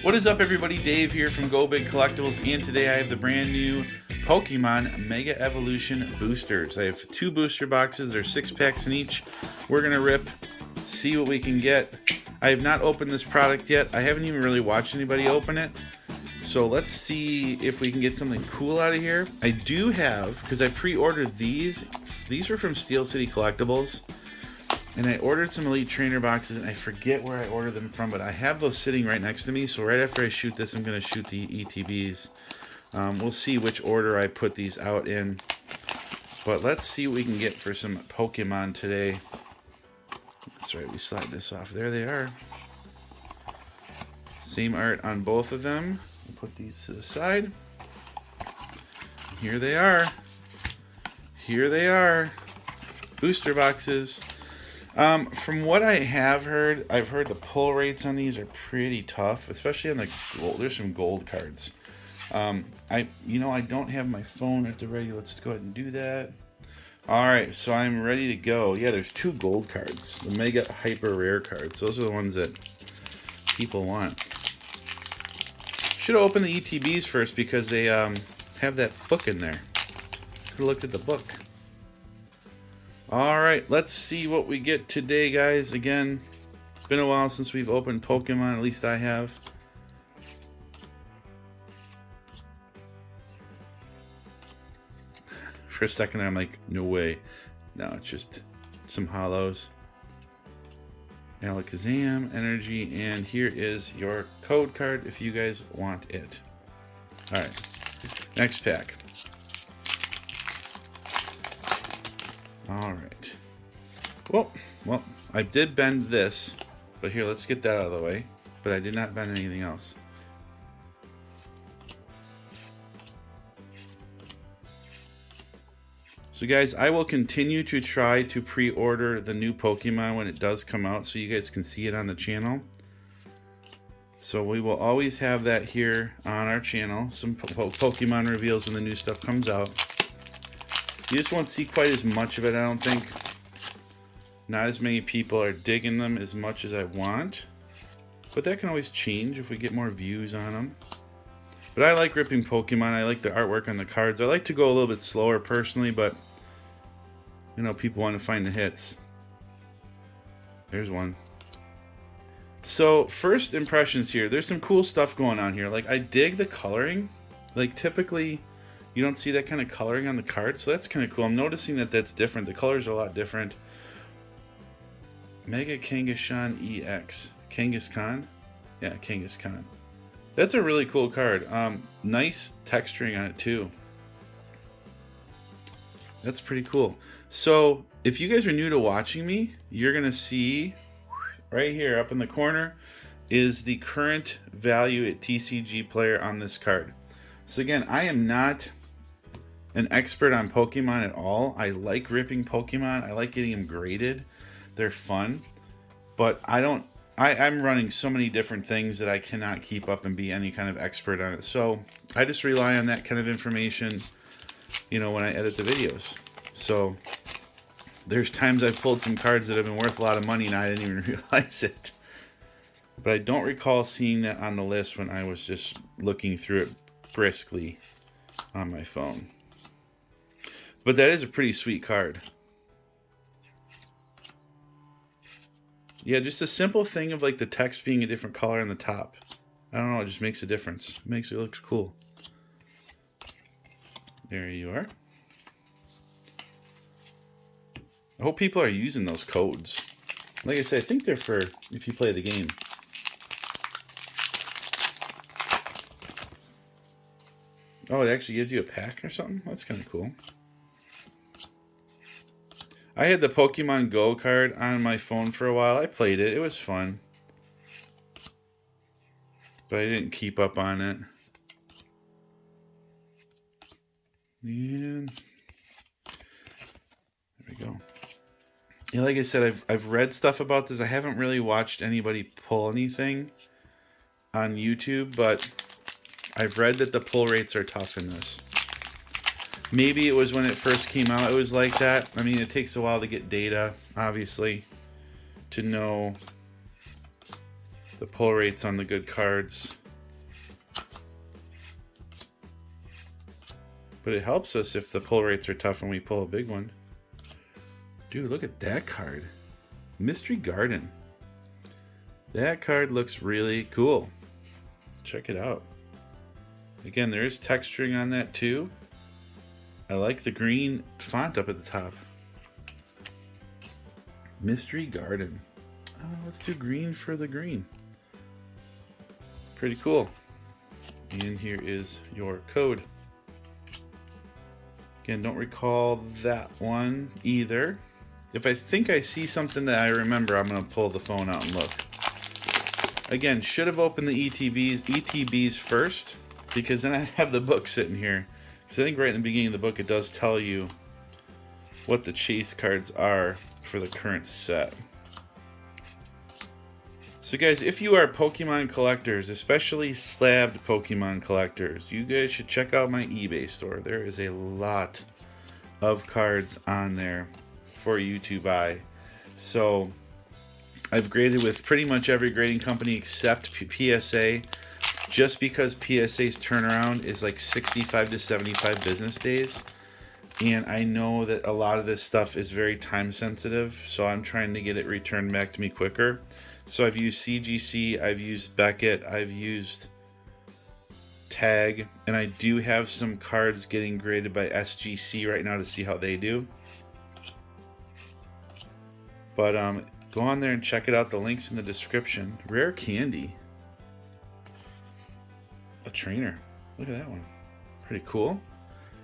What is up, everybody? Dave here from Go Big Collectibles, and today I have the brand new Pokemon Mega Evolution boosters. I have 2 booster boxes. There's 6 packs in each. We're gonna rip, see what we can get. I have not opened this product yet. I haven't even really watched anybody open it. So let's see if we can get something cool out of here. I do have, because I pre-ordered these. These were from Steel City Collectibles. And I ordered some Elite Trainer boxes, and I forget where I ordered them from, but I have those sitting right next to me. So right after I shoot this, I'm going to shoot the ETBs. We'll see which order I put these out in. But let's see what we can get for some Pokemon today. That's right, we slide this off. There they are. Same art on both of them. We'll put these to the side. Here they are. Here they are. Booster boxes. From what I have heard, I've heard the pull rates on these are pretty tough, especially on the gold. There's some gold cards. I don't have my phone at the ready. Let's go ahead and do that. All right, so I'm ready to go. Yeah, there's 2 gold cards, the Mega Hyper Rare cards. Those are the ones that people want. Should have opened the ETBs first because they have that book in there. Could have looked at the book. Alright, let's see what we get today, guys. Again, it's been a while since we've opened Pokemon, at least I have. For a second there, I'm like, no way. No, it's just some hollows. Alakazam, Energy, and here is your code card if you guys want it. Alright, next pack. Alright. Well, I did bend this, but here, let's get that out of the way. But I did not bend anything else. So guys, I will continue to try to pre-order the new Pokemon when it does come out so you guys can see it on the channel. So we will always have that here on our channel. Some Pokemon reveals when the new stuff comes out. You just won't see quite as much of it, I don't think. Not as many people are digging them as much as I want. But that can always change if we get more views on them. But I like ripping Pokemon. I like the artwork on the cards. I like to go a little bit slower personally, but you know, people want to find the hits. There's one. So, first impressions here. There's some cool stuff going on here. Like, I dig the coloring. Like, typically you don't see that kind of coloring on the card, so that's kind of cool. I'm noticing that that's different. The colors are a lot different. Mega Kangaskhan EX. Kangaskhan? Yeah, Kangaskhan. That's a really cool card. Nice texturing on it too. That's pretty cool. So, if you guys are new to watching me, you're going to see right here up in the corner is the current value at TCG player on this card. So again, I am not an expert on Pokemon at all. I like ripping Pokemon. I like getting them graded. They're fun. But I'm running so many different things that I cannot keep up and be any kind of expert on it. So I just rely on that kind of information, you know, when I edit the videos. So there's times I've pulled some cards that have been worth a lot of money and I didn't even realize it. But I don't recall seeing that on the list when I was just looking through it briskly on my phone. But that is a pretty sweet card. Yeah, just a simple thing of like the text being a different color on the top. I don't know, it just makes a difference. It makes it look cool. There you are. I hope people are using those codes. Like I said, I think they're for if you play the game. Oh, it actually gives you a pack or something? That's kind of cool. I had the Pokemon Go card on my phone for a while. I played it. It was fun. But I didn't keep up on it. And there we go. Yeah, like I said, I've read stuff about this. I haven't really watched anybody pull anything on YouTube, but I've read that the pull rates are tough in this. Maybe it was when it first came out, it was like that. I mean, it takes a while to get data, obviously, to know the pull rates on the good cards. but it helps us if the pull rates are tough and we pull a big one. Dude, look at that card. Mystery Garden. That card looks really cool. Check it out. Again, there is texturing on that too. I like the green font up at the top. Mystery Garden. Let's do green for the green. Pretty cool. And here is your code. Again, don't recall that one either. If I think I see something that I remember, I'm going to pull the phone out and look. Again, should have opened the ETBs first, because then I have the book sitting here. Because I think right in the beginning of the book, it does tell you what the chase cards are for the current set. So guys, if you are Pokemon collectors, especially slabbed Pokemon collectors, you guys should check out my eBay store. There is a lot of cards on there for you to buy. So I've graded with pretty much every grading company except PSA, just because PSA's turnaround is like 65 to 75 business days. And I know that a lot of this stuff is very time sensitive, so I'm trying to get it returned back to me quicker. So I've used CGC, I've used Beckett, I've used Tag, and I do have some cards getting graded by SGC right now to see how they do. But go on there and check it out. The link's in the description. Rare Candy. A trainer. Look at that one. Pretty cool.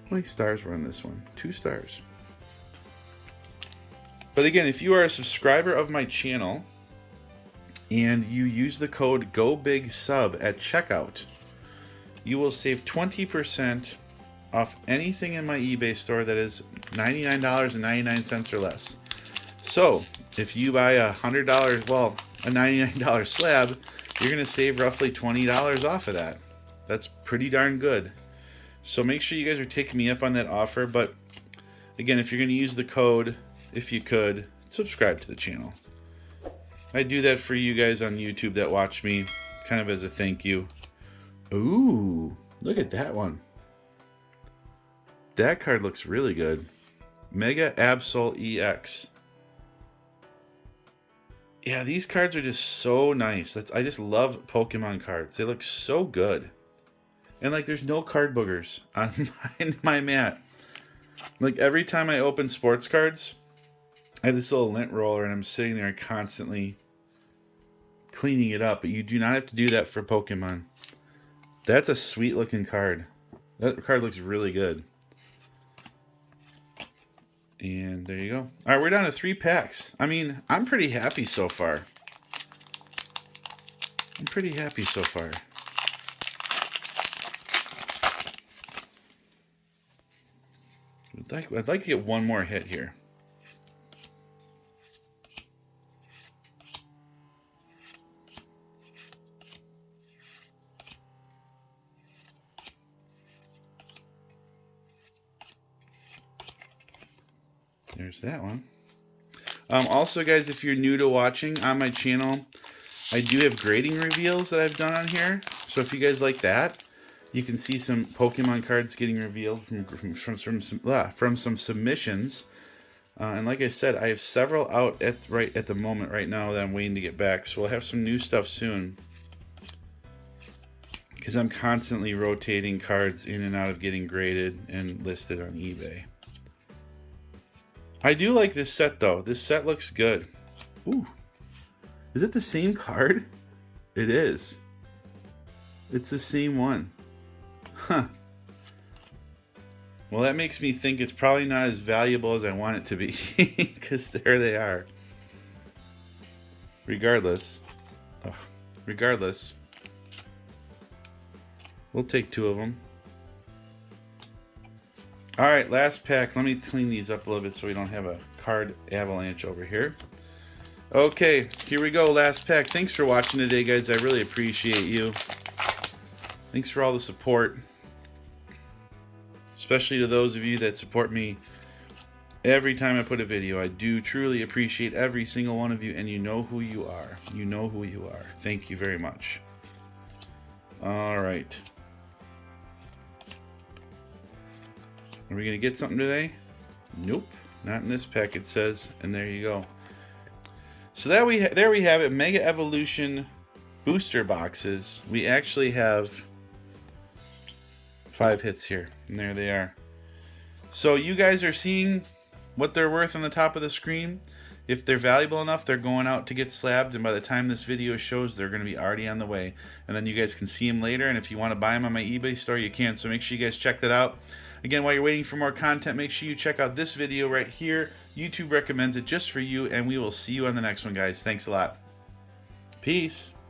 How many stars were on this one? 2 stars. But again, if you are a subscriber of my channel and you use the code GOBIGSUB at checkout, you will save 20% off anything in my eBay store that is $99.99 or less. So if you buy a $100, well, a $99 slab, you're going to save roughly $20 off of that. That's pretty darn good. So make sure you guys are taking me up on that offer. But again, if you're going to use the code, if you could, subscribe to the channel. I do that for you guys on YouTube that watch me, kind of as a thank you. Ooh, look at that one. That card looks really good. Mega Absol EX. Yeah, these cards are just so nice. I just love Pokemon cards. They look so good. And like, there's no card boogers on my mat. Like, every time I open sports cards, I have this little lint roller and I'm sitting there constantly cleaning it up. But you do not have to do that for Pokemon. That's a sweet looking card. That card looks really good. And there you go. All right, we're down to 3 packs. I mean, I'm pretty happy so far. I'm pretty happy so far. I'd like to get one more hit here. There's that one. Also, guys, if you're new to watching on my channel, I do have grading reveals that I've done on here. So if you guys like that, you can see some Pokemon cards getting revealed from some submissions. And like I said, I have several out right at the moment right now that I'm waiting to get back. So we'll have some new stuff soon, because I'm constantly rotating cards in and out of getting graded and listed on eBay. I do like this set though. This set looks good. Ooh. Is it the same card? It is. It's the same one. Huh. Well, that makes me think it's probably not as valuable as I want it to be, because there they are. Regardless, we'll take 2 of them. All right, last pack. Let me clean these up a little bit so we don't have a card avalanche over here. Okay, here we go. Last pack. Thanks for watching today, guys. I really appreciate you. Thanks for all the support, especially to those of you that support me every time I put a video. I do truly appreciate every single one of you, and you know who you are. You know who you are. Thank you very much. All right. Are we going to get something today? Nope. Not in this pack, it says. And there you go. So there we have it. Mega Evolution booster boxes. We actually have 5 hits here. And there they are. So you guys are seeing what they're worth on the top of the screen. If they're valuable enough, they're going out to get slabbed, and by the time this video shows, they're going to be already on the way. And then you guys can see them later, and if you want to buy them on my eBay store, you can. So make sure you guys check that out. Again, while you're waiting for more content, make sure you check out this video right here. YouTube recommends it just for you, and we will see you on the next one, guys. Thanks a lot. Peace.